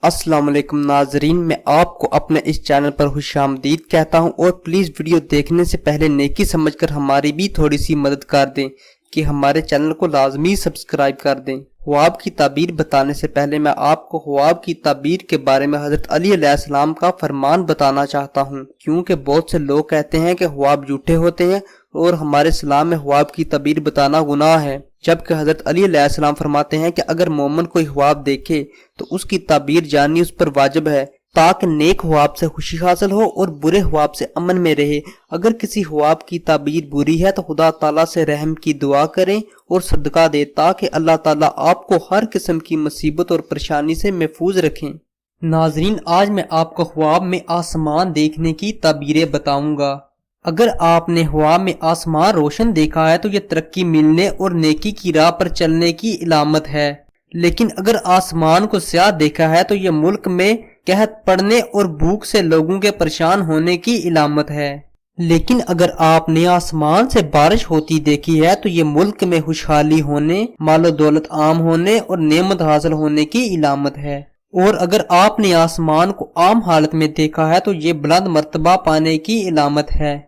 السلام علیکم ناظرین، میں آپ کو اپنے اس چینل پر خوش آمدید کہتا ہوں اور پلیز ویڈیو دیکھنے سے پہلے نیکی سمجھ کر ہماری بھی تھوڑی سی مدد کر دیں کہ ہمارے چینل کو لازمی سبسکرائب کر دیں۔ خواب کی تعبیر بتانے سے پہلے میں آپ کو خواب کی تعبیر کے بارے میں حضرت علی علیہ السلام کا فرمان بتانا چاہتا ہوں، کیونکہ بہت سے لوگ کہتے ہیں کہ خواب جھوٹے ہوتے ہیں اور ہمارے اسلام میں خواب کی تعبیر بتانا گناہ ہے، جبکہ حضرت علی علیہ السلام فرماتے ہیں کہ اگر مومن کوئی خواب دیکھے تو اس کی تعبیر جاننی اس پر واجب ہے تاکہ نیک خواب سے خوشی حاصل ہو اور برے خواب سے امن میں رہے۔ اگر کسی خواب کی تعبیر بری ہے تو خدا تعالیٰ سے رحم کی دعا کریں اور صدقہ دیں تاکہ اللہ تعالیٰ آپ کو ہر قسم کی مصیبت اور پریشانی سے محفوظ رکھیں۔ ناظرین، آج میں آپ کو خواب میں آسمان دیکھنے کی تعبیریں بتاؤں گا۔ اگر آپ نے خواب میں آسمان روشن دیکھا ہے تو یہ ترقی ملنے اور نیکی کی راہ پر چلنے کی علامت ہے، لیکن اگر آسمان کو سیاہ دیکھا ہے تو یہ ملک میں قحط پڑنے اور بھوک سے لوگوں کے پریشان ہونے کی علامت ہے، لیکن اگر آپ نے آسمان سے بارش ہوتی دیکھی ہے تو یہ ملک میں خوشحالی ہونے، مال و دولت عام ہونے اور نعمت حاصل ہونے کی علامت ہے، اور اگر آپ نے آسمان کو عام حالت میں دیکھا ہے تو یہ بلند مرتبہ پانے کی علامت ہے۔